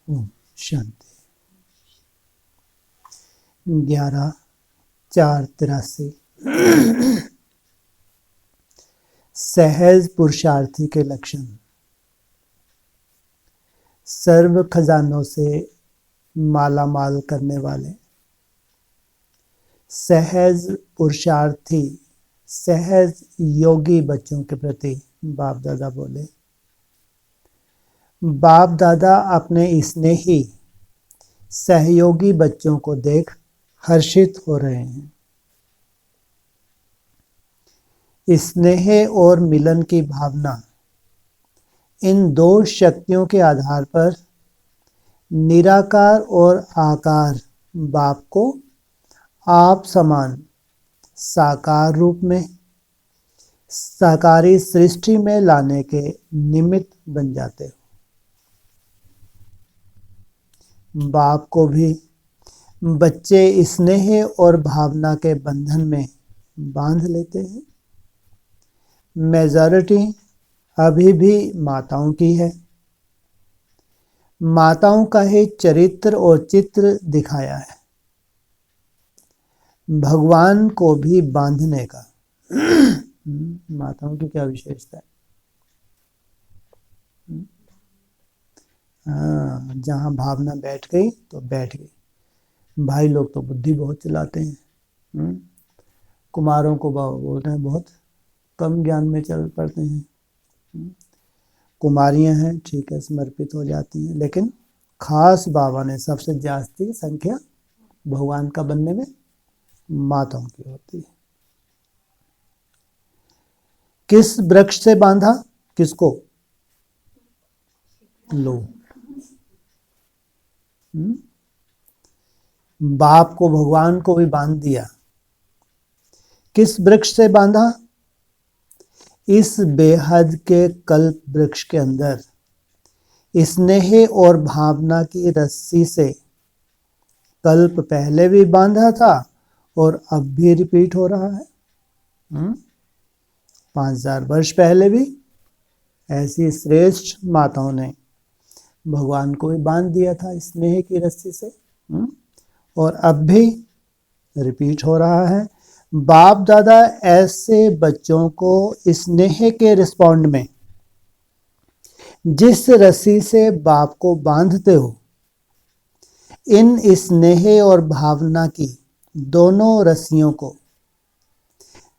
ओम शांति। 11/4/83 सहज पुरुषार्थी के लक्षण। सर्व खजानों से माला माल करने वाले सहज पुरुषार्थी, सहज योगी बच्चों के प्रति बाप दादा बोले। बाप दादा अपने स्नेही सहयोगी बच्चों को देख हर्षित हो रहे हैं। स्नेह और मिलन की भावना, इन दो शक्तियों के आधार पर निराकार और आकार बाप को आप समान साकार रूप में साकारी सृष्टि में लाने के निमित्त बन जाते हो। बाप को भी बच्चे स्नेह और भावना के बंधन में बांध लेते हैं। मेजॉरिटी अभी भी माताओं की है। माताओं का ही चरित्र और चित्र दिखाया है। भगवान को भी बांधने का माताओं की क्या विशेषता है? हाँ, जहाँ भावना बैठ गई तो बैठ गई। भाई लोग तो बुद्धि बहुत चलाते हैं। कुमारों को बोलते हैं बहुत कम ज्ञान में चल पड़ते हैं। कुमारियां हैं, ठीक है, समर्पित हो जाती हैं, लेकिन खास बाबा ने सबसे जास्ती संख्या भगवान का बनने में माताओं की होती है। किस वृक्ष से बांधा? किसको? लो। बाप को, भगवान को भी बांध दिया। किस वृक्ष से बांधा? इस बेहद के कल्प वृक्ष के अंदर स्नेह और भावना की रस्सी से कल्प पहले भी बांधा था और अब भी रिपीट हो रहा है। 5000 वर्ष पहले भी ऐसी श्रेष्ठ माताओं ने भगवान को भी बांध दिया था स्नेह की रस्सी से, और अब भी रिपीट हो रहा है। बाप दादा ऐसे बच्चों को स्नेह के रिस्पॉन्ड में जिस रस्सी से बाप को बांधते हो, इन स्नेह और भावना की दोनों रस्सियों को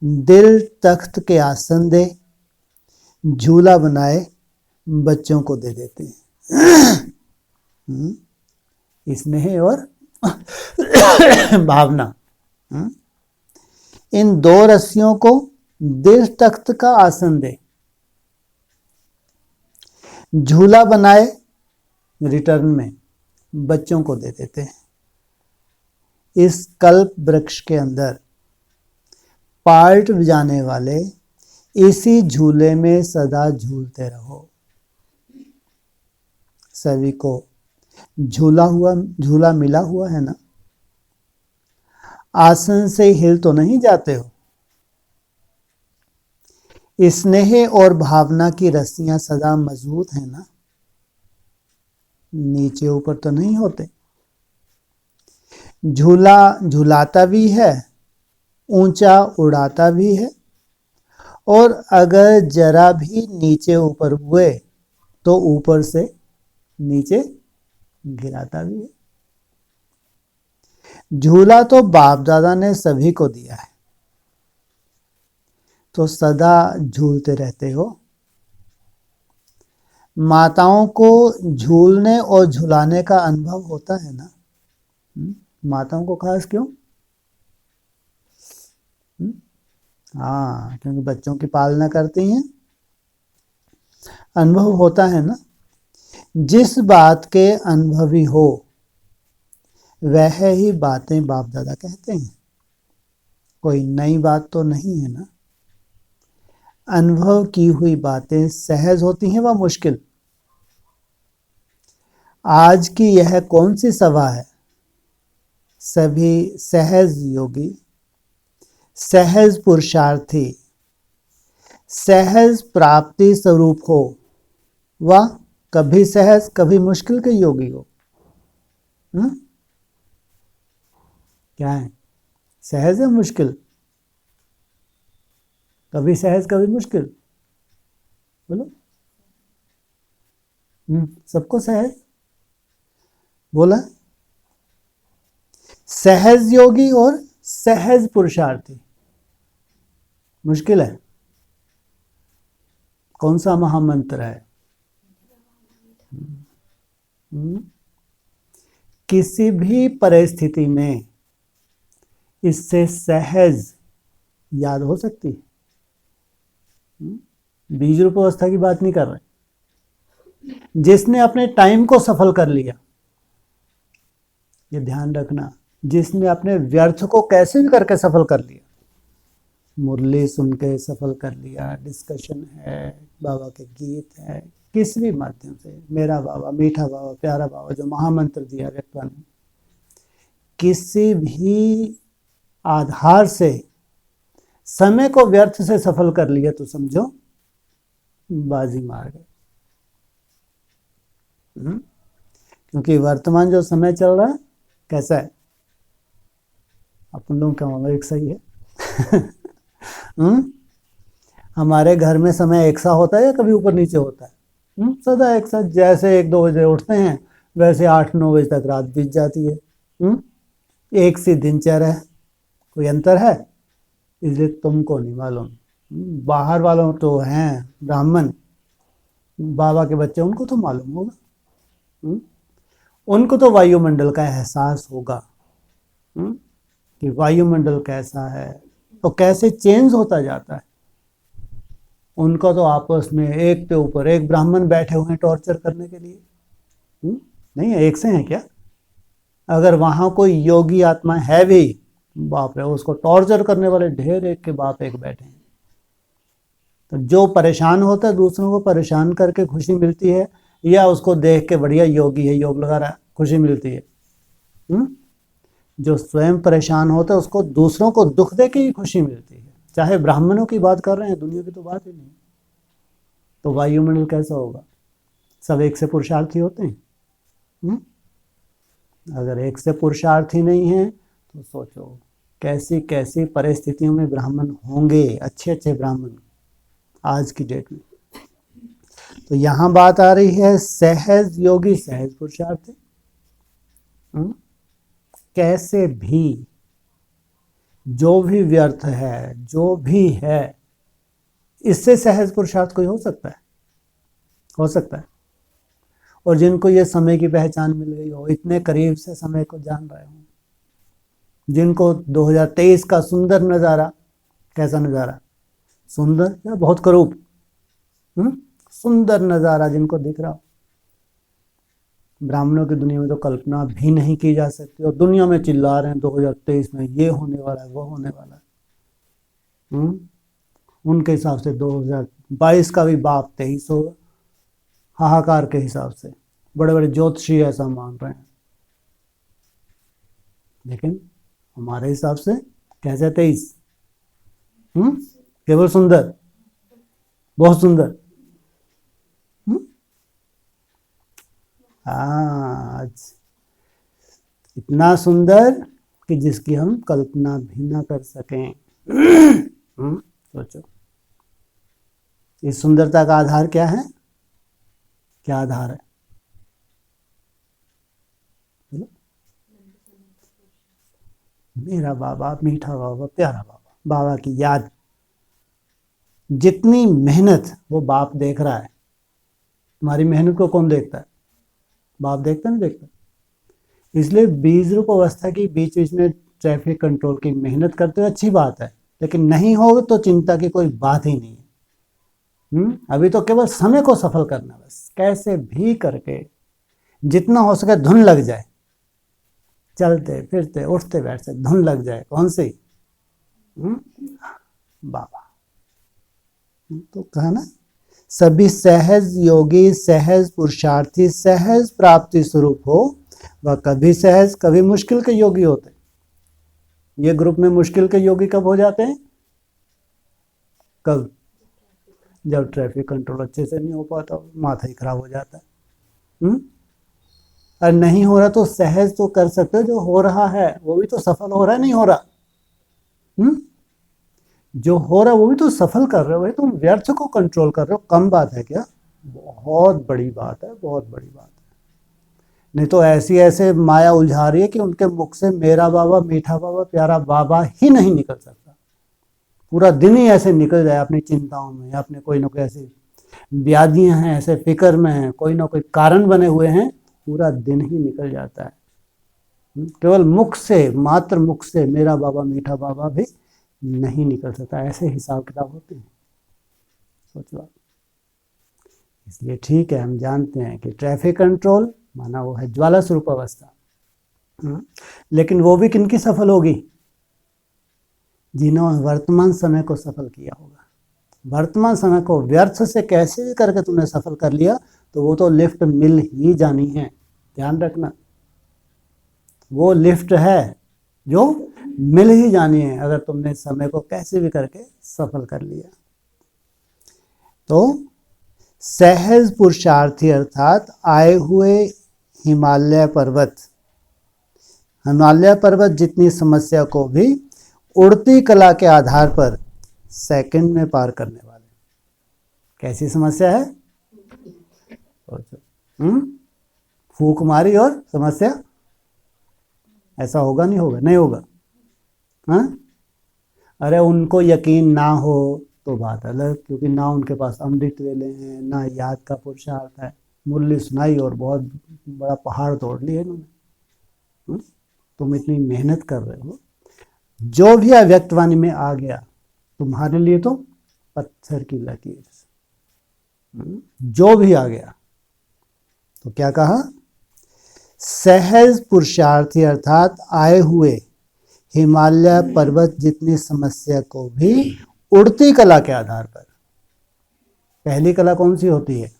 दिल तख्त के आसन दे झूला बनाए बच्चों को दे देते हैं। स्नेह और भावना, इन दो रस्सियों को दिल तख्त का आसन दे झूला बनाए रिटर्न में बच्चों को दे देते हैं। इस कल्प वृक्ष के अंदर पार्ट जाने वाले इसी झूले में सदा झूलते रहो। सभी को झूला मिला हुआ है ना? आसन से हिल तो नहीं जाते हो। स्नेह और भावना की रस्सियां सदा मजबूत है ना? नीचे ऊपर तो नहीं होते। झूला झुलाता भी है, ऊंचा उड़ाता भी है, और अगर जरा भी नीचे ऊपर हुए तो ऊपर से नीचे गिराता भी है। झूला तो बाप दादा ने सभी को दिया है, तो सदा झूलते रहते हो। माताओं को झूलने और झुलाने का अनुभव होता है ना? माताओं को खास क्यों? हाँ, क्योंकि बच्चों की पालना करती हैं, अनुभव होता है ना। जिस बात के अनुभवी हो वह ही बातें बाप दादा कहते हैं। कोई नई बात तो नहीं है ना। अनुभव की हुई बातें सहज होती हैं व मुश्किल। आज की यह कौन सी सभा है? सभी सहज योगी, सहज पुरुषार्थी, सहज प्राप्ति स्वरूप हो व कभी सहज कभी मुश्किल के योगी हो। क्या है? सहज है मुश्किल? कभी सहज कभी मुश्किल, बोलो। सबको सहज बोला। सहज योगी और सहज पुरुषार्थी मुश्किल है। कौन सा महामंत्र है? किसी भी परिस्थिति में इससे सहज याद हो सकती है। बीज रूप अवस्था की बात नहीं कर रहे। जिसने अपने टाइम को सफल कर लिया, ये ध्यान रखना, जिसने अपने व्यर्थ को कैसे भी करके सफल कर लिया, मुरली सुन के सफल कर लिया, डिस्कशन है, बाबा के गीत है, किसी भी माध्यम से, मेरा बाबा, मीठा बाबा, प्यारा बाबा, जो महामंत्र दिया व्यक्ति ने, किसी भी आधार से समय को व्यर्थ से सफल कर लिया तो समझो बाजी मार गए। क्योंकि वर्तमान जो समय चल रहा है कैसा है? अपन लोग क्या होगा, एक सही है। हमारे घर में समय एक सा होता है या कभी ऊपर नीचे होता है? सदा एक साथ। जैसे 1-2 बजे उठते हैं वैसे 8-9 बजे तक रात बीत जाती है। एक सी दिनचर्या है, कोई अंतर है? इसलिए तुमको नहीं मालूम। बाहर वालों तो हैं ब्राह्मण, बाबा के बच्चे, उनको तो मालूम होगा। उनको तो वायुमंडल का एहसास होगा कि वायुमंडल कैसा है तो कैसे चेंज होता जाता है। उनको तो आपस में एक के ऊपर एक ब्राह्मण बैठे हुए हैं टॉर्चर करने के लिए। नहीं है, एक से हैं क्या? अगर वहां कोई योगी आत्मा है भी, बाप रे, उसको टॉर्चर करने वाले ढेर एक के बाप एक बैठे हैं। तो जो परेशान होता है, दूसरों को परेशान करके खुशी मिलती है, या उसको देख के बढ़िया योगी है, योग लगा रहा है, खुशी मिलती है? जो स्वयं परेशान होता है उसको दूसरों को दुख दे के ही खुशी मिलती है। चाहे ब्राह्मणों की बात कर रहे हैं, दुनिया की तो बात ही नहीं। तो वायुमंडल कैसा होगा? सब एक से पुरुषार्थी होते हैं। अगर एक से पुरुषार्थी नहीं है तो सोचो कैसी कैसी परिस्थितियों में ब्राह्मण होंगे, अच्छे अच्छे ब्राह्मण आज की डेट में। तो यहां बात आ रही है सहज योगी सहज पुरुषार्थी। कैसे भी जो भी व्यर्थ है, जो भी है, इससे सहज पुरुषार्थ कोई हो सकता है? हो सकता है। और जिनको ये समय की पहचान मिल गई हो, इतने करीब से समय को जान रहे हो, जिनको 2023 का सुंदर नज़ारा, कैसा नज़ारा? सुंदर या बहुत करूब? सुंदर नज़ारा जिनको दिख रहा हो, ब्राह्मणों की दुनिया में तो कल्पना भी नहीं की जा सकती। और दुनिया में चिल्ला रहे हैं 2023 में ये होने वाला है, वो होने वाला है। उनके हिसाब से 2022 का भी बाप 23 होगा, हाहाकार के हिसाब से। बड़े बड़े ज्योतिषी ऐसा मान रहे हैं, लेकिन हमारे हिसाब से कैसे 23? केवल सुंदर, बहुत सुंदर। आज इतना सुंदर कि जिसकी हम कल्पना भी ना कर सकें। सोचो, इस सुंदरता का आधार क्या है? क्या आधार है? मेरा बाबा, मीठा बाबा, प्यारा बाबा, बाबा की याद। जितनी मेहनत वो बाप देख रहा है, तुम्हारी मेहनत को कौन देखता है? बाप देखता नहीं देखता? इसलिए बीज रूप अवस्था की बीच बीच में ट्रैफिक कंट्रोल की मेहनत करते हुए अच्छी बात है, लेकिन नहीं हो तो चिंता की कोई बात ही नहीं है। अभी तो केवल समय को सफल करना, बस कैसे भी करके जितना हो सके धुन लग जाए, चलते फिरते उठते बैठते धुन लग जाए। कौन सी? बाबा। तो कहा ना, सभी सहज योगी सहज पुरुषार्थी सहज प्राप्ति स्वरूप हो, वह कभी सहज कभी मुश्किल के योगी होते। ये ग्रुप में मुश्किल के योगी कब हो जाते हैं? कब? जब ट्रैफिक कंट्रोल अच्छे से नहीं हो पाता, माथा ही खराब हो जाता है। और नहीं हो रहा तो सहज तो कर सकते हो, जो हो रहा है वो भी तो सफल हो रहा है, नहीं हो रहा। जो हो रहा है वो भी तो सफल कर रहे हो, तुम व्यर्थ को कंट्रोल कर रहे हो। कम बात है क्या? बहुत बड़ी बात है, बहुत बड़ी बात है। नहीं तो ऐसी ऐसे माया उलझा रही है कि उनके मुख से मेरा बाबा, मीठा बाबा, प्यारा बाबा ही नहीं निकल सकता। पूरा दिन ही ऐसे निकल जाए अपनी चिंताओं में, अपने कोई ना कोई ऐसी व्याधियां हैं, ऐसे फिक्र में हैं, कोई ना कोई कारण बने हुए हैं, पूरा दिन ही निकल जाता है। केवल मुख से, मात्र मुख से मेरा बाबा, मीठा बाबा भी नहीं निकल सकता। ऐसे हिसाब किताब होते हैं, सोचो। इसलिए ठीक है, हम जानते हैं कि ट्रैफिक कंट्रोल माना वो है ज्वाला स्वरूप अवस्था, लेकिन वो भी किनकी सफल होगी? जिन्होंने वर्तमान समय को सफल किया होगा। वर्तमान समय को व्यर्थ से कैसे भी करके तुमने सफल कर लिया तो वो तो लिफ्ट मिल ही जानी है, ध्यान रखना। वो लिफ्ट है जो मिल ही जानी है अगर तुमने समय को कैसे भी करके सफल कर लिया। तो सहज पुरुषार्थी अर्थात आए हुए हिमालय पर्वत, हिमालय पर्वत जितनी समस्या को भी उड़ती कला के आधार पर सेकंड में पार करने वाले। कैसी समस्या है? फूक मारी और समस्या, ऐसा होगा? नहीं होगा? नहीं होगा। हाँ, अरे उनको यकीन ना हो तो बात अलग, क्योंकि ना उनके पास अमृत वेले हैं, ना याद का पुरुषार्थ है। मुरली सुनाई और बहुत बड़ा पहाड़ तोड़ लिया इन्होंने। तुम इतनी मेहनत कर रहे हो, जो भी अव्यक्तवाणी में आ गया तुम्हारे लिए तो पत्थर की लकीर। जो भी आ गया तो क्या कहा? सहज पुरुषार्थी अर्थात आए हुए हिमालय पर्वत जितनी समस्या को भी उड़ती कला के आधार पर। पहली कला कौन सी होती है?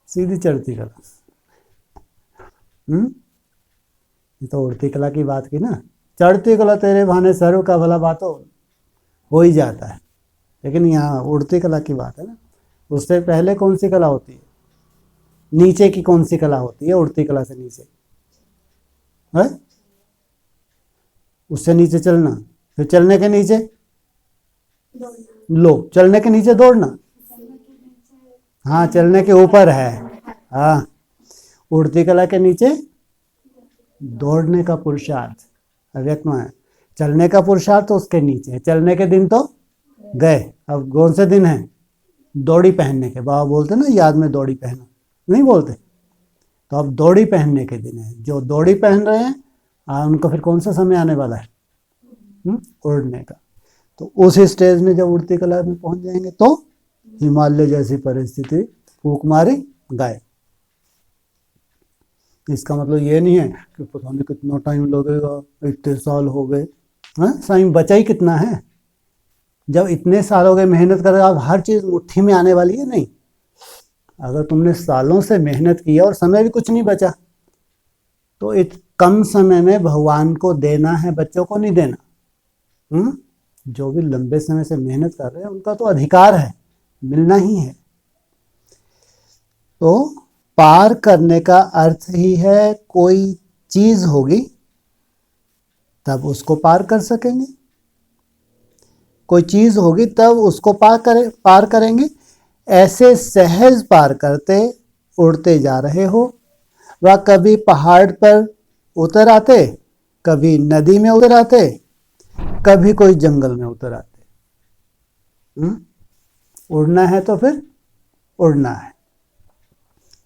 सीधी चढ़ती कला। ये तो उड़ती कला की बात की ना। चढ़ती कला तेरे बहाने सर्व का भला बात हो ही जाता है, लेकिन यहाँ उड़ती कला की बात है ना। उससे पहले कौन सी कला होती है? नीचे की कौन सी कला होती है? उड़ती कला से नीचे है, उससे नीचे चलना, फिर चलने के नीचे लो, चलने के नीचे दौड़ना। हाँ, चलने के ऊपर है। हाँ, उड़ती कला के नीचे दौड़ने का पुरुषार्थ अव्यक्त में है। चलने का पुरुषार्थ तो उसके नीचे है। चलने के दिन तो गए, अब कौन से दिन है? दौड़ी पहनने के। बाबा बोलते ना याद में दौड़ी पहनो, नहीं बोलते? तो अब दौड़ी पहनने के दिन है। जो दौड़ी पहन रहे हैं उनको फिर कौन सा समय आने वाला है? उड़ने का। तो उस स्टेज में जब उड़ती कला में पहुंच जाएंगे तो हिमालय जैसी परिस्थिति, फूक मारी गाय। इसका मतलब ये नहीं है कि पता नहीं कितना टाइम लगेगा, इतने साल हो गए। टाइम बचा ही कितना है? जब इतने साल हो गए मेहनत कर, अब हर चीज मुट्ठी में आने वाली है? नहीं। अगर तुमने सालों से मेहनत की और समय भी कुछ नहीं बचा तो इत कम समय में भगवान को देना है, बच्चों को नहीं देना। जो भी लंबे समय से मेहनत कर रहे हैं उनका तो अधिकार है, मिलना ही है। तो पार करने का अर्थ ही है कोई चीज होगी तब उसको पार कर सकेंगे, कोई चीज होगी तब उसको पार करेंगे। ऐसे सहज पार करते उड़ते जा रहे हो। वह कभी पहाड़ पर उतर आते, कभी नदी में उतर आते, कभी कोई जंगल में उतर आते। उड़ना है तो फिर उड़ना है।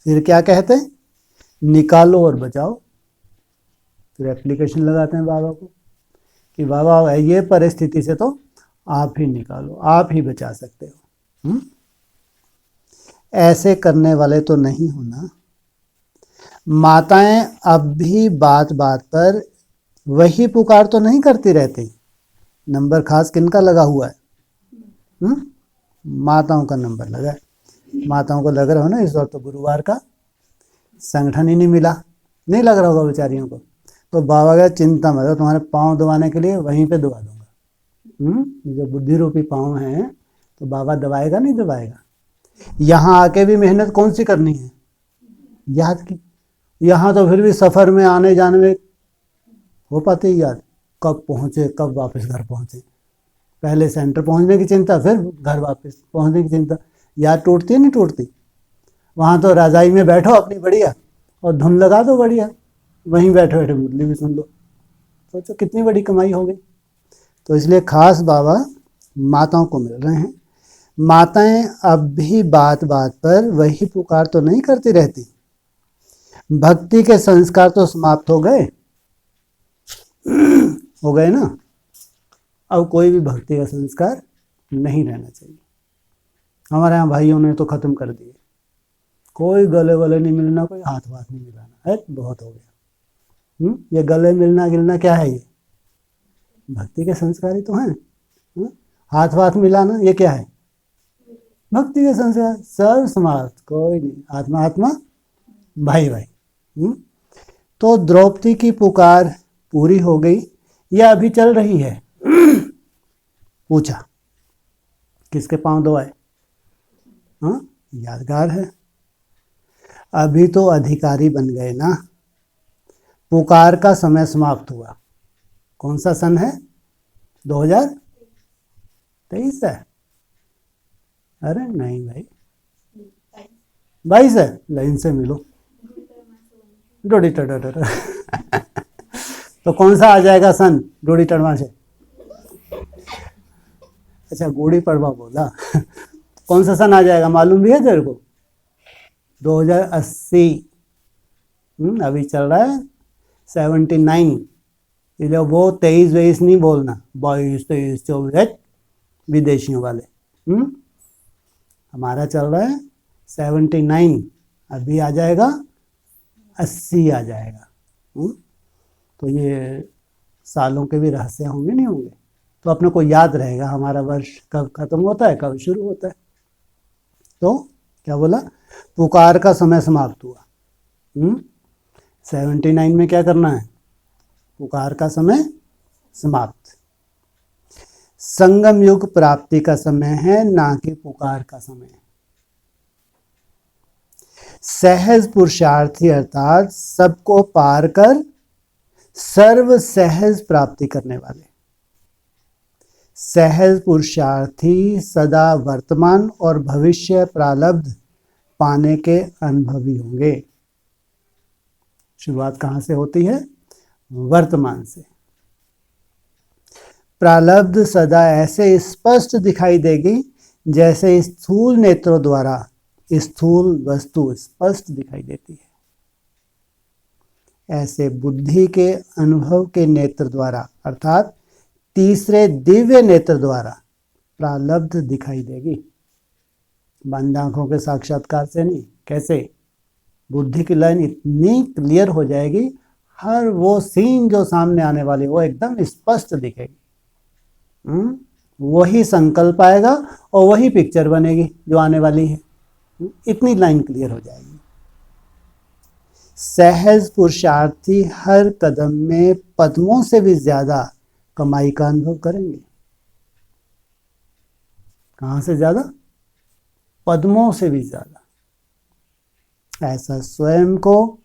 फिर क्या कहते हैं? निकालो और बचाओ। फिर एप्लीकेशन लगाते हैं बाबा को कि बाबा ये परिस्थिति से तो आप ही निकालो, आप ही बचा सकते हो। ऐसे करने वाले तो नहीं होना। माताएं अब भी बात बात पर वही पुकार तो नहीं करती रहती। नंबर खास किनका लगा हुआ है? माताओं का नंबर लगा है। माताओं को लग रहा हो ना इस वक्त तो गुरुवार का संगठन ही नहीं मिला, नहीं लग रहा होगा बेचारियों को। तो बाबा का चिंता मत, तुम्हारे पाँव दबाने के लिए वहीं पे दबा दूंगा। जो बुद्धि रूपी पाँव हैं तो बाबा दबाएगा नहीं दबाएगा? यहाँ आके भी मेहनत कौन सी करनी है? याद की। यहाँ तो फिर भी सफ़र में आने जाने में हो पाते ही याद, कब पहुँचे कब वापस घर पहुँचे, पहले सेंटर पहुँचने की चिंता, फिर घर वापस पहुँचने की चिंता। याद टूटती है नहीं टूटती? वहाँ तो रज़ाई में बैठो अपनी बढ़िया और धुन लगा दो बढ़िया, वहीं बैठे बैठे मुरली भी सुन लो। सोचो कितनी बड़ी कमाई हो गई। तो इसलिए खास बाबा माताओं को मिल रहे हैं। माताएं अब भी बात बात पर वही पुकार तो नहीं करती रहती। भक्ति के संस्कार तो समाप्त हो गए ना। अब कोई भी भक्ति का संस्कार नहीं रहना चाहिए। हमारे यहाँ भाइयों ने तो ख़त्म कर दिए। कोई गले वले नहीं मिलना, कोई हाथ वाथ नहीं मिलाना, है बहुत हो गया। ये गले मिलना गिलना क्या है? ये भक्ति के संस्कार ही तो हैं। हाथ वाथ मिलाना ये क्या है? भक्ति के संस्कार। सब समाप्त, कोई नहीं, आत्मा आत्मा भाई भाई। तो द्रौपदी की पुकार पूरी हो गई या अभी चल रही है? पूछा। किसके पांव धोए? हाँ, यादगार है। अभी तो अधिकारी बन गए ना। पुकार का समय समाप्त हुआ। कौन सा सन है? 2023 है? अरे नहीं भाई, 22 है। लाइन से मिलो। डोडी टडा। तो कौन सा आ जाएगा सन डोडी टड़वा से? अच्छा, गुड़ी पड़वा बोला। कौन सा सन आ जाएगा मालूम भी है तेरे को? 2080। अभी चल रहा है 79। इसलिए वो 23-22 नहीं बोलना, 22-23-24 विदेशियों वाले। हमारा चल रहा है 79। अभी आ जाएगा 80 आ जाएगा। तो ये सालों के भी रहस्य होंगे नहीं होंगे, तो अपने को याद रहेगा हमारा वर्ष कब खत्म होता है कब शुरू होता है। तो क्या बोला? पुकार का समय समाप्त हुआ। 79 में क्या करना है? पुकार का समय समाप्त। संगम युग प्राप्ति का समय है, ना कि पुकार का समय। सहज पुरुषार्थी अर्थात सबको पार कर सर्व सहज प्राप्ति करने वाले। सहज पुरुषार्थी सदा वर्तमान और भविष्य प्रारब्ध पाने के अनुभवी होंगे। शुरुआत कहाँ से होती है? वर्तमान से। प्रारब्ध सदा ऐसे स्पष्ट दिखाई देगी जैसे स्थूल नेत्रों द्वारा स्थूल वस्तु स्पष्ट दिखाई देती है। ऐसे बुद्धि के अनुभव के नेत्र द्वारा अर्थात तीसरे दिव्य नेत्र द्वारा प्रारब्ध दिखाई देगी। बंद आंखों के साक्षात्कार से नहीं। कैसे? बुद्धि की लाइन इतनी क्लियर हो जाएगी, हर वो सीन जो सामने आने वाली वो एकदम स्पष्ट दिखेगी। वही संकल्प आएगा और वही पिक्चर बनेगी जो आने वाली है। इतनी लाइन क्लियर हो जाएगी। सहज पुरुषार्थी हर कदम में पद्मों से भी ज्यादा कमाई का अनुभव करेंगे। कहां से ज्यादा? पद्मों से भी ज्यादा। ऐसा स्वयं को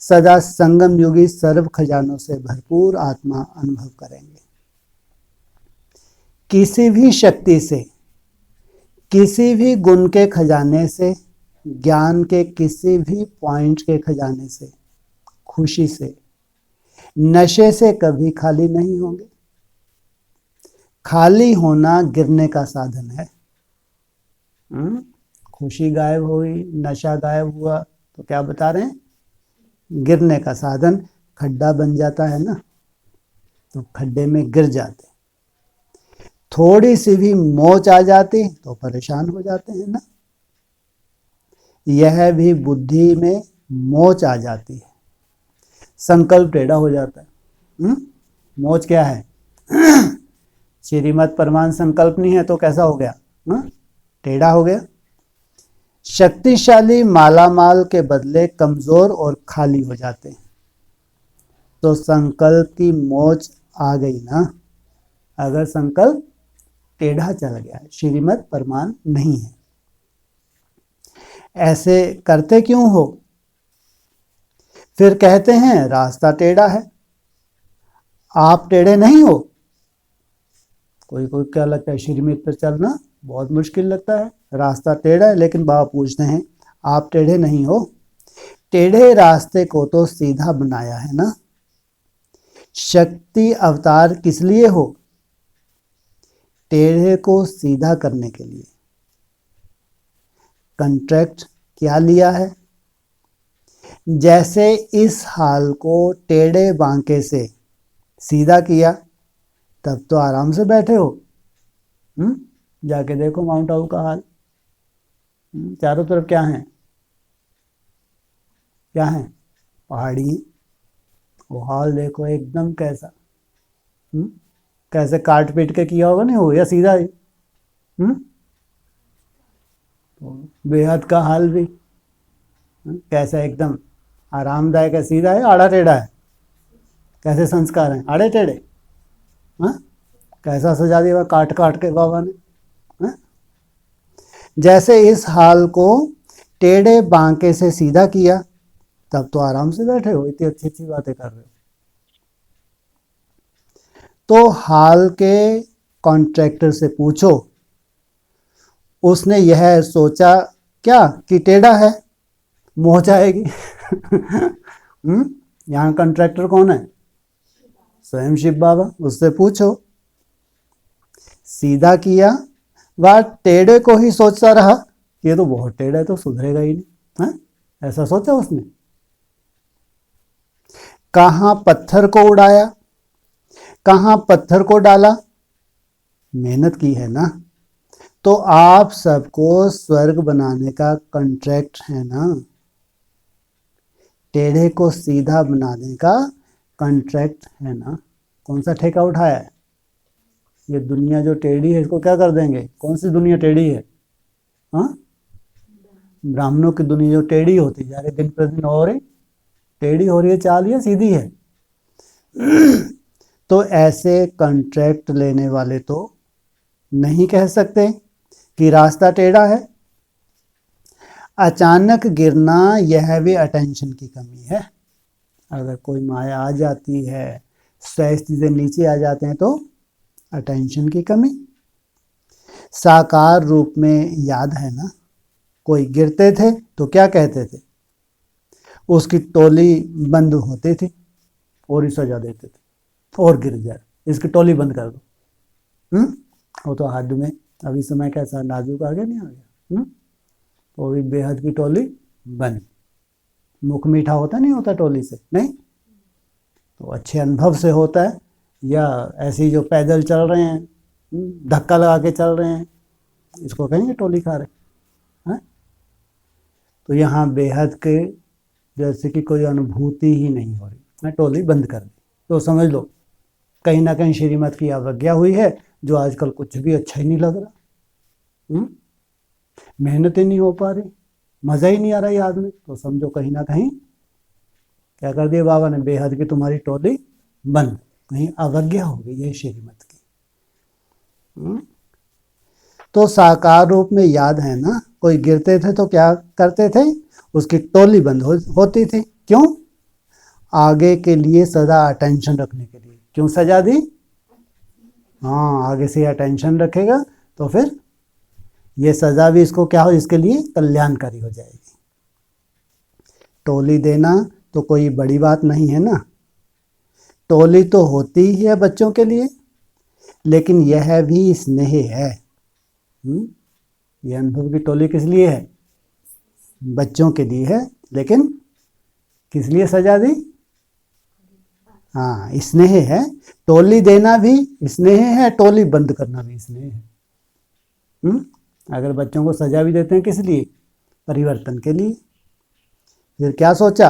सदा संगम योगी सर्व खजानों से भरपूर आत्मा अनुभव करेंगे। किसी भी शक्ति से, किसी भी गुण के खजाने से, ज्ञान के किसी भी पॉइंट के खजाने से, खुशी से, नशे से कभी खाली नहीं होंगे। खाली होना गिरने का साधन है। खुशी गायब हुई, नशा गायब हुआ तो क्या बता रहे हैं? गिरने का साधन। खड्डा बन जाता है ना, तो खड्डे में गिर जाते। थोड़ी सी भी मोच आ जाती तो परेशान हो जाते हैं ना। यह भी बुद्धि में मोच आ जाती है, संकल्प टेढ़ा हो जाता है। मोच क्या है? श्रीमत परमान संकल्प नहीं है तो कैसा हो गया? टेढ़ा हो गया। शक्तिशाली मालामाल के बदले कमजोर और खाली हो जाते हैं। तो संकल्प की मोच आ गई ना। अगर संकल्प टेढ़ा चल गया, श्रीमत परमान नहीं है। ऐसे करते क्यों हो? फिर कहते हैं रास्ता टेढ़ा है। आप टेढ़े नहीं हो। कोई कोई क्या लगता है, श्रीमत पर चलना बहुत मुश्किल लगता है, रास्ता टेढ़ा है, लेकिन बाबा पूछते हैं आप टेढ़े नहीं हो। टेढ़े रास्ते को तो सीधा बनाया है ना। शक्ति अवतार किस लिए हो? टेढ़े को सीधा करने के लिए। कॉन्ट्रैक्ट क्या लिया है? जैसे इस हाल को टेढ़े बांके से सीधा किया, तब तो आराम से बैठे हो। जाके देखो माउंट आबू का हाल। चारों तरफ क्या है? क्या है? पहाड़ी। वो हाल देखो एकदम कैसा, कैसे काट पीट के किया होगा नहीं हो, या सीधा ही। तो बेहद का हाल भी कैसा एकदम आरामदायक है, सीधा है, आड़ा टेढ़ा है? कैसे संस्कार हैं, आड़े टेढ़े? कैसा सजा दिया काट काट के बाबा ने। जैसे इस हाल को टेढ़े बांके से सीधा किया, तब तो आराम से बैठे हो, इतनी अच्छी अच्छी बातें कर रहे हो। तो हाल के कॉन्ट्रैक्टर से पूछो, उसने यह सोचा क्या कि टेढ़ा है, मोह जाएगी। यहाँ कॉन्ट्रैक्टर कौन है? स्वयं शिव बाबा। उससे पूछो। सीधा किया, वह टेढ़े को ही सोचता रहा, ये तो बहुत टेढ़ा है, तो सुधरेगा ही नहीं। ऐसा सोचा उसने। कहाँ पत्थर को उड़ाया, कहाँ पत्थर को डाला, मेहनत की है ना। तो आप सबको स्वर्ग बनाने का कॉन्ट्रैक्ट है ना। टेढ़े को सीधा बनाने का कॉन्ट्रैक्ट है ना। कौन सा ठेका उठाया है? ये दुनिया जो टेढ़ी है, इसको क्या कर देंगे? कौन सी दुनिया टेढ़ी है? ब्राह्मणों की दुनिया जो टेढ़ी होती जा रही, दिन प्रतिदिन और टेढ़ी हो रही है, चाल या सीधी है? तो ऐसे कॉन्ट्रैक्ट लेने वाले तो नहीं कह सकते कि रास्ता टेढ़ा है। अचानक गिरना, यह भी अटेंशन की कमी है। अगर कोई माया आ जाती है, सहज चीजें नीचे आ जाते हैं, तो अटेंशन की कमी। साकार रूप में याद है ना, कोई गिरते थे तो क्या कहते थे? उसकी टोली बंद होती थी और ही सजा देते थे, और गिर जाए इसकी टोली बंद कर दो। वो तो हाथ में अभी समय कैसा नाजुक आ गया, नहीं आ गया? तो भी बेहद की टोली बंद। मुख मीठा होता नहीं होता टोली से, नहीं तो अच्छे अनुभव से होता है, या ऐसे जो पैदल चल रहे हैं, धक्का लगा के चल रहे हैं, इसको कहेंगे टोली खा रहे हैं। तो यहाँ बेहद के जैसे कि कोई अनुभूति ही नहीं हो रही, मैं टोली बंद कर दी, तो समझ लो कहीं ना कहीं श्रीमत की अवज्ञा हुई है, जो आजकल कुछ भी अच्छा ही नहीं लग रहा। मेहनत ही नहीं हो पा रही, मज़ा ही नहीं आ रहा याद में, तो समझो कहीं ना कहीं क्या कर दिया बाबा ने, बेहद की तुम्हारी टोली बंद, कहीं अवज्ञा हो गई है श्रीमत की। तो साकार रूप में याद है ना, कोई गिरते थे तो क्या करते थे? उसकी टोली बंद होती थी। क्यों? आगे के लिए सदा अटेंशन रखने के लिए। क्यों सजा दी? हाँ, आगे से अटेंशन रखेगा तो फिर ये सजा भी इसको क्या हो, इसके लिए कल्याणकारी हो जाएगी। टोली देना तो कोई बड़ी बात नहीं है ना। टोली तो होती ही है बच्चों के लिए, लेकिन यह भी स्नेह है। यह अनुभव की टोली किस लिए है? बच्चों के लिए है, लेकिन किस लिए सजा दी? हाँ, स्नेह है। टोली देना भी स्नेह है, टोली बंद करना भी स्नेह है। अगर बच्चों को सजा भी देते हैं किस लिए? परिवर्तन के लिए। फिर क्या सोचा?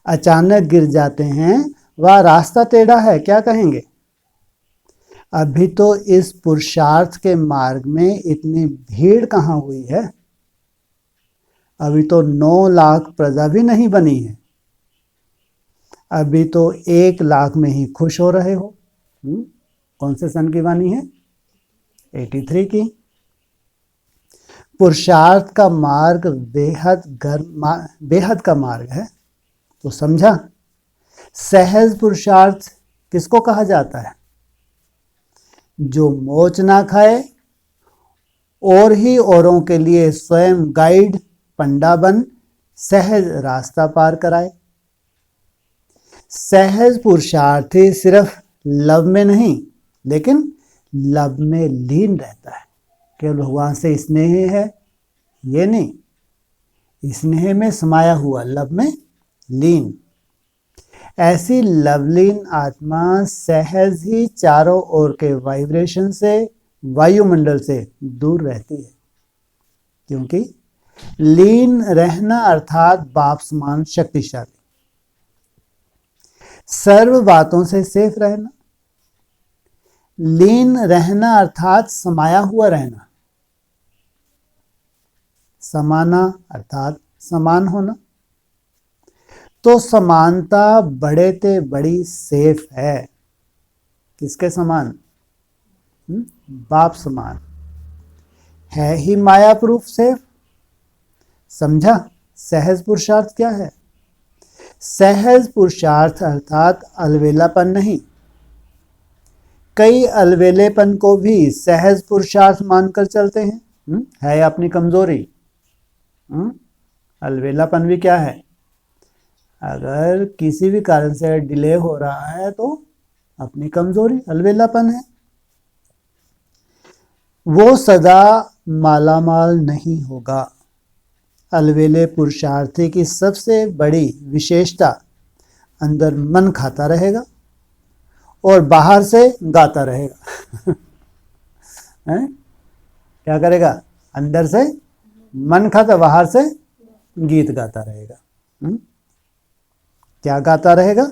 अचानक गिर जाते हैं, वह रास्ता टेढ़ा है, क्या कहेंगे? अभी तो इस पुरुषार्थ के मार्ग में इतनी भीड़ कहाँ हुई है? अभी तो 9 लाख प्रजा भी नहीं बनी है, अभी तो 1 लाख में ही खुश हो रहे हो। कौन से सन की वाणी है? 83 की। पुरुषार्थ का मार्ग बेहद का मार्ग है। तो समझा, सहज पुरुषार्थ किसको कहा जाता है? जो मोच ना खाए और ही औरों के लिए स्वयं गाइड पंडा बन सहज रास्ता पार कराए। सहज पुरुषार्थी सिर्फ लव में नहीं लेकिन लव में लीन रहता है। केवल भगवान से स्नेह है ये नहीं, स्नेह में समाया हुआ, लव में लीन। ऐसी लवलीन आत्मा सहज ही चारों ओर के वाइब्रेशन से, वायुमंडल से दूर रहती है। क्योंकि लीन रहना अर्थात बाप समान शक्तिशाली, सर्व बातों से सेफ रहना। लीन रहना अर्थात समाया हुआ रहना, समाना अर्थात समान होना। तो समानता बड़े ते बड़ी सेफ है। किसके समान? बाप समान है ही माया प्रूफ सेफ। समझा सहज पुरुषार्थ क्या है? सहज पुरुषार्थ अर्थात अलवेलापन नहीं। कई अलवेलेपन को भी सहज पुरुषार्थ मानकर चलते हैं। है अपनी कमजोरी। अलवेलापन भी क्या है? अगर किसी भी कारण से डिले हो रहा है तो अपनी कमजोरी, अलवेलापन है। वो सदा मालामाल नहीं होगा। अलवेले पुरुषार्थी की सबसे बड़ी विशेषता अंदर मन खाता रहेगा और बाहर से गाता रहेगा। हैं? क्या करेगा? अंदर से मन खाता, बाहर से गीत गाता रहेगा। क्या गाता रहेगा?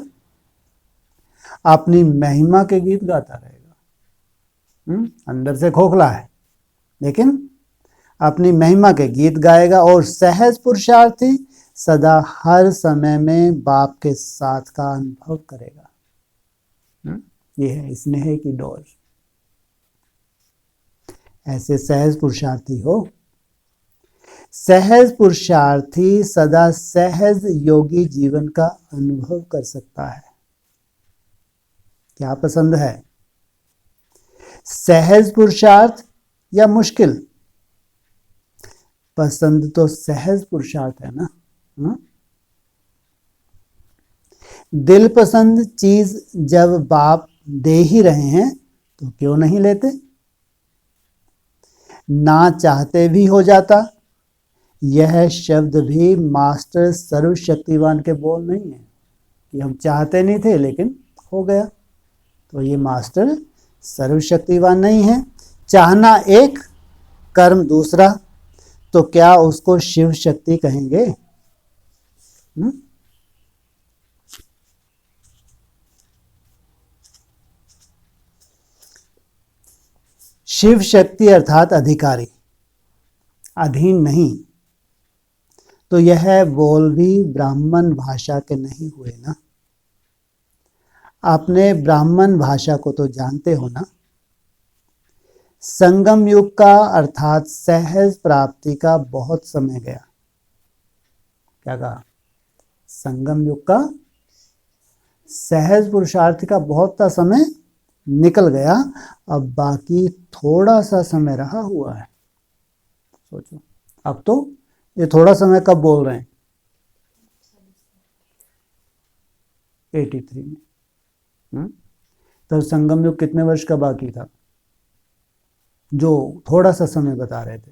अपनी महिमा के गीत गाता रहेगा। अंदर से खोखला है लेकिन अपनी महिमा के गीत गाएगा। और सहज पुरुषार्थी सदा हर समय में बाप के साथ का अनुभव करेगा। ये है स्नेह की डोर। ऐसे सहज पुरुषार्थी हो। सहज पुरुषार्थी सदा सहज योगी जीवन का अनुभव कर सकता है। क्या पसंद है? सहज पुरुषार्थ या मुश्किल? पसंद तो सहज पुरुषार्थ है ना। दिल पसंद चीज जब बाप दे ही रहे हैं तो क्यों नहीं लेते? ना चाहते भी हो जाता। यह शब्द भी मास्टर सर्वशक्तिवान के बोल नहीं है कि हम चाहते नहीं थे लेकिन हो गया। तो ये मास्टर सर्वशक्तिवान नहीं है। चाहना एक, कर्म दूसरा, तो क्या उसको शिव शक्ति कहेंगे? शिव शक्ति अर्थात अधिकारी, अधीन नहीं। तो यह बोल भी ब्राह्मण भाषा के नहीं हुए ना। आपने ब्राह्मण भाषा को तो जानते हो ना। संगम युग का अर्थात सहज प्राप्ति का बहुत समय गया। क्या कहा? संगम युग का सहज पुरुषार्थ का बहुत सा समय निकल गया। अब बाकी थोड़ा सा समय रहा हुआ है। सोचो, अब तो ये थोड़ा समय कब बोल रहे हैं? 83 में। तो संगम युग कितने वर्ष का बाकी था जो थोड़ा सा समय बता रहे थे?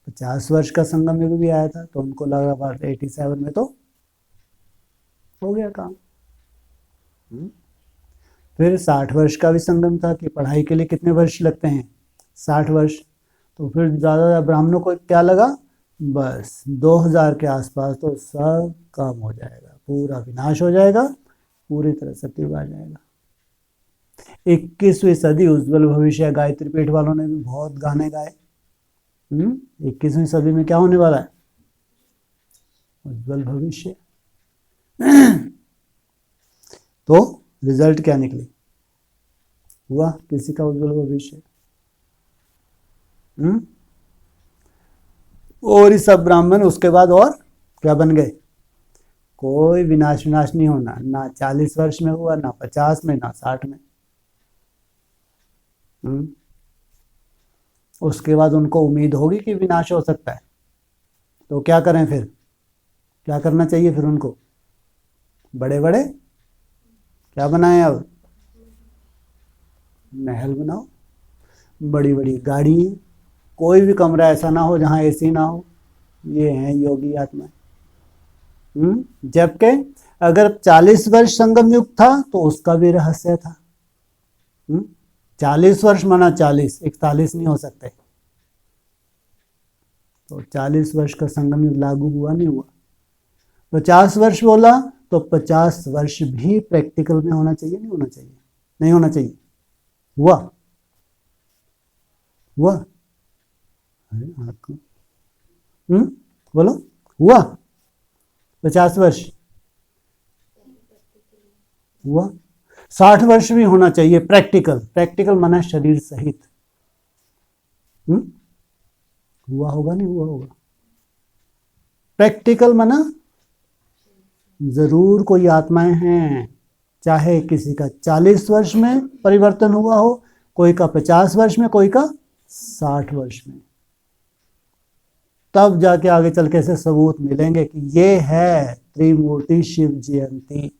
50 वर्ष का संगम युग भी आया था तो उनको लगा बात 87 में तो हो गया काम। फिर 60 वर्ष का भी संगम था कि पढ़ाई के लिए कितने वर्ष लगते हैं? 60 वर्ष। तो फिर ज़्यादा ब्राह्मणों को क्या लगा? बस 2000 के आसपास तो सब काम हो जाएगा, पूरा विनाश हो जाएगा, पूरी तरह सत्युग आ जाएगा। 21वीं सदी उज्जवल भविष्य, गायत्री पीठ वालों ने भी बहुत गाने गाए। 21वीं सदी में क्या होने वाला है? उज्जवल भविष्य। तो रिजल्ट क्या निकली? हुआ किसी का उज्जवल भविष्य? हम्म, और ही सब ब्राह्मण उसके बाद और क्या बन गए? कोई विनाश विनाश नहीं होना, ना 40 वर्ष में हुआ, ना 50 में, ना 60 में। हम्म, उसके बाद उनको उम्मीद होगी कि विनाश हो सकता है, तो क्या करें फिर? क्या करना चाहिए फिर उनको? बड़े बड़े क्या बनाए अब? महल बनाओ, बड़ी बड़ी गाड़ी, कोई भी कमरा ऐसा ना हो जहां एसी ना हो। ये हैं योगी आत्मा। जबकि अगर 40 वर्ष संगम युग था तो उसका भी रहस्य था। 40 वर्ष माना 40, 41 नहीं हो सकते। तो 40 वर्ष का संगम युग लागू हुआ नहीं हुआ? 50 वर्ष बोला तो 50 वर्ष भी प्रैक्टिकल में होना चाहिए, नहीं होना चाहिए? नहीं होना चाहिए। हुआ? हुआ? बोलो, हुआ? 50 वर्ष हुआ? 60 वर्ष भी होना चाहिए प्रैक्टिकल। प्रैक्टिकल माना शरीर सहित। हुआ होगा? नहीं हुआ होगा? प्रैक्टिकल माना जरूर कोई आत्माएं हैं, चाहे किसी का 40 वर्ष में परिवर्तन हुआ हो, कोई का 50 वर्ष में, कोई का 60 वर्ष में। तब जाके आगे चल के ऐसे सबूत मिलेंगे कि ये है त्रिमूर्ति शिव जयंती।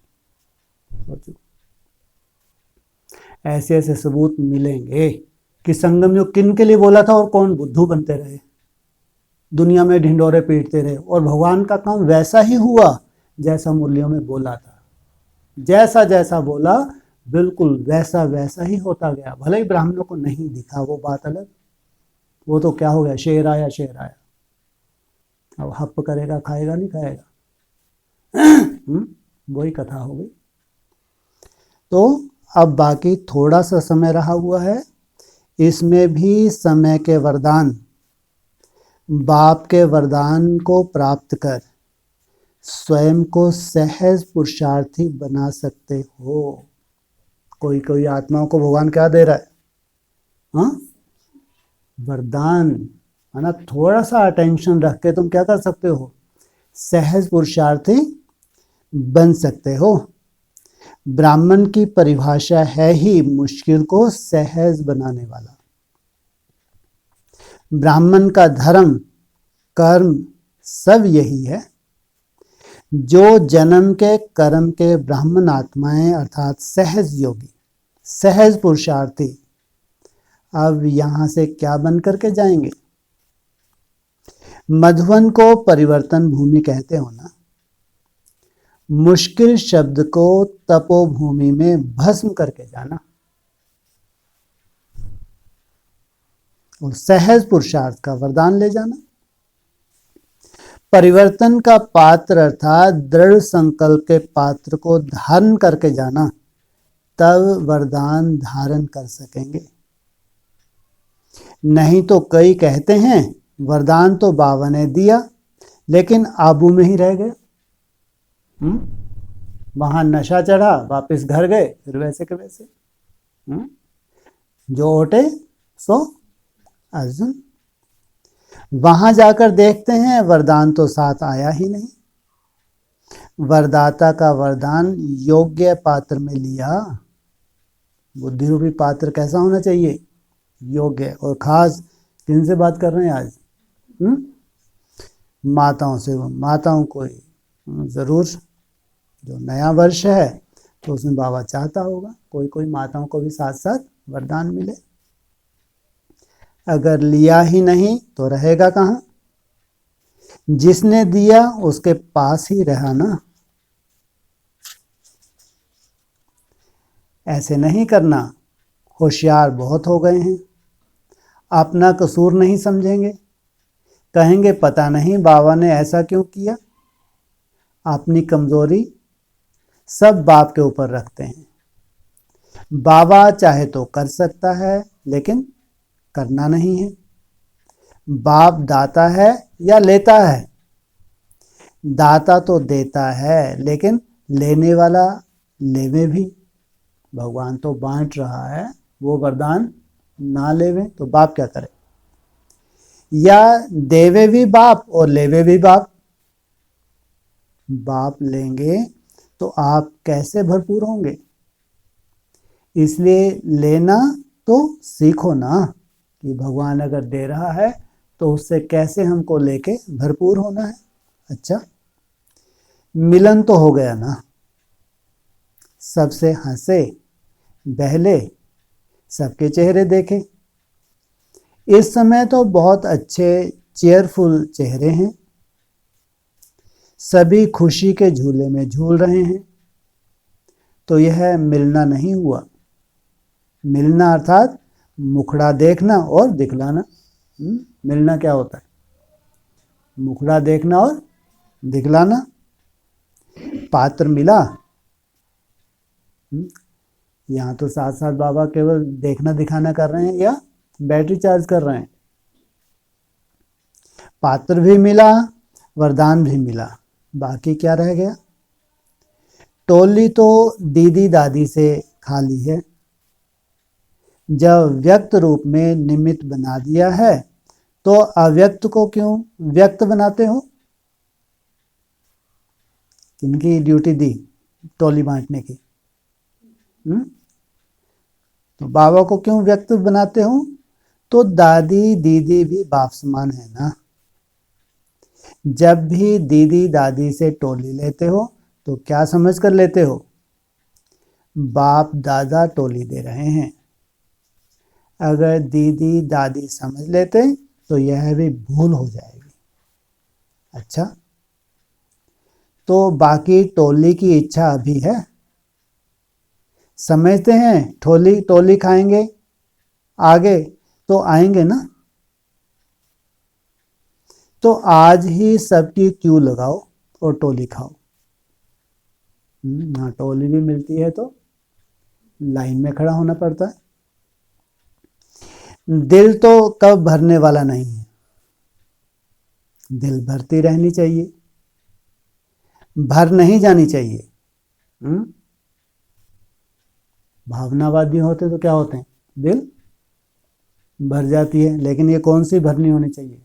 ऐसे ऐसे सबूत मिलेंगे कि संगम युग किन के लिए बोला था और कौन बुद्धू बनते रहे, दुनिया में ढिंडोरे पीटते रहे, और भगवान का काम वैसा ही हुआ जैसा मुरलियों में बोला था। जैसा जैसा बोला बिल्कुल वैसा वैसा ही होता गया। भले ही ब्राह्मणों को नहीं दिखा, वो बात अलग। वो तो क्या हो गया, शेर आया शेर आया, अब हप करेगा, खाएगा नहीं खाएगा। वही कथा हो गई। तो अब बाकी थोड़ा सा समय रहा हुआ है, इसमें भी समय के वरदान, बाप के वरदान को प्राप्त कर स्वयं को सहज पुरुषार्थी बना सकते हो। कोई कोई आत्माओं को भगवान क्या दे रहा है? हाँ, वरदान। है ना? थोड़ा सा अटेंशन रख के तुम क्या कर सकते हो? सहज पुरुषार्थी बन सकते हो। ब्राह्मण की परिभाषा है ही मुश्किल को सहज बनाने वाला। ब्राह्मण का धर्म कर्म सब यही है। जो जन्म के कर्म के ब्राह्मण आत्माएं अर्थात सहज योगी, सहज पुरुषार्थी, अब यहां से क्या बन करके जाएंगे? मधुवन को परिवर्तन भूमि कहते हो ना? मुश्किल शब्द को तपोभूमि में भस्म करके जाना, और सहज पुरुषार्थ का वरदान ले जाना। परिवर्तन का पात्र अर्थात दृढ़ संकल्प के पात्र को धारण करके जाना, तब वरदान धारण कर सकेंगे। नहीं तो कई कहते हैं वरदान तो बाबा ने दिया लेकिन आबू में ही रह गए। वहां नशा चढ़ा, वापस घर गए, फिर वैसे के वैसे। जो ओटे सो अर्जुन। वहां जाकर देखते हैं वरदान तो साथ आया ही नहीं। वरदाता का वरदान योग्य पात्र में लिया। बुद्धि रूपी पात्र कैसा होना चाहिए? योग्य। और खास किन से बात कर रहे हैं आज? माताओं से। माताओं को जरूर, जो नया वर्ष है तो उसमें बाबा चाहता होगा कोई कोई माताओं को भी साथ साथ वरदान मिले। अगर लिया ही नहीं तो रहेगा कहाँ? जिसने दिया उसके पास ही रहा ना। ऐसे नहीं करना। होशियार बहुत हो गए हैं, अपना कसूर नहीं समझेंगे, कहेंगे पता नहीं बाबा ने ऐसा क्यों किया। अपनी कमजोरी सब बाप के ऊपर रखते हैं। बाबा चाहे तो कर सकता है लेकिन करना नहीं है। बाप दाता है या लेता है? दाता तो देता है लेकिन लेने वाला लेवे भी। भगवान तो बांट रहा है, वो वरदान ना लेवे तो बाप क्या करे? या देवे भी बाप और लेवे भी बाप। बाप लेंगे तो आप कैसे भरपूर होंगे? इसलिए लेना तो सीखो ना कि भगवान अगर दे रहा है तो उससे कैसे हमको लेके भरपूर होना है। अच्छा, मिलन तो हो गया ना, सबसे हंसे, बहले, सबके चेहरे देखे। इस समय तो बहुत अच्छे चेयरफुल चेहरे हैं, सभी खुशी के झूले में झूल रहे हैं। तो यह मिलना नहीं हुआ। मिलना अर्थात मुखड़ा देखना और दिखलाना। मिलना क्या होता है? मुखड़ा देखना और दिखलाना। पात्र मिला। यहाँ तो साथ साथ बाबा केवल देखना दिखाना कर रहे हैं या बैटरी चार्ज कर रहे हैं। पात्र भी मिला, वरदान भी मिला, बाकी क्या रह गया? टोली तो दीदी दादी से खाली है। जब व्यक्त रूप में निमित्त बना दिया है तो अव्यक्त को क्यों व्यक्त बनाते हो? किनकी ड्यूटी दी टोली बांटने की? तो बाबा को क्यों व्यक्त बनाते हो? तो दादी दीदी भी बाप समान है ना। जब भी दीदी दादी से टोली लेते हो तो क्या समझ कर लेते हो? बाप दादा टोली दे रहे हैं। अगर दीदी दादी समझ लेते तो यह भी भूल हो जाएगी। अच्छा, तो बाकी टोली की इच्छा अभी है। समझते हैं टोली खाएंगे आगे तो आएंगे ना। तो आज ही सबकी क्यू लगाओ और टोली खाओ। हाँ, टोली भी मिलती है तो लाइन में खड़ा होना पड़ता है। दिल तो कब भरने वाला नहीं है, दिल भरती रहनी चाहिए, भर नहीं जानी चाहिए। भावनावादी होते तो क्या होते हैं? दिल भर जाती है। लेकिन ये कौन सी भरनी होनी चाहिए?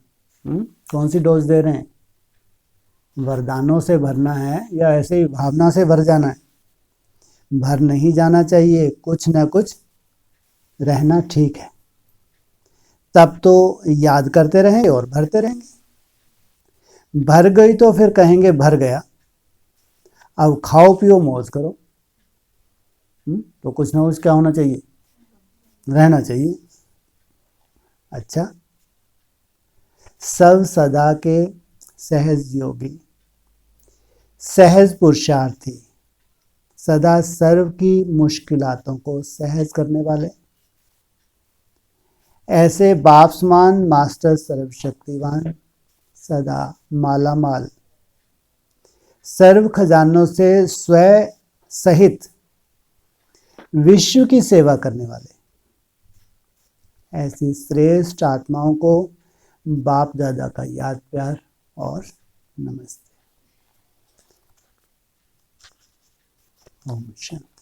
कौन सी डोज दे रहे हैं? वरदानों से भरना है या ऐसे ही भावना से भर जाना है? भर नहीं जाना चाहिए, कुछ ना कुछ रहना ठीक है। तब तो याद करते रहेंगे और भरते रहेंगे। भर गई तो फिर कहेंगे भर गया। अब खाओ पियो मौज करो। तो कुछ ना कुछ क्या होना चाहिए? रहना चाहिए। अच्छा, सब सदा के सहज योगी, सहज पुरुषार्थी, सदा सर्व की मुश्किलातों को सहज करने वाले, ऐसे बाप समान मास्टर सर्वशक्तिवान, सदा माला माल, सर्व खजानों से स्वयं सहित विश्व की सेवा करने वाले, ऐसी श्रेष्ठ आत्माओं को बाप दादा का याद प्यार और नमस्ते। ओम शांति।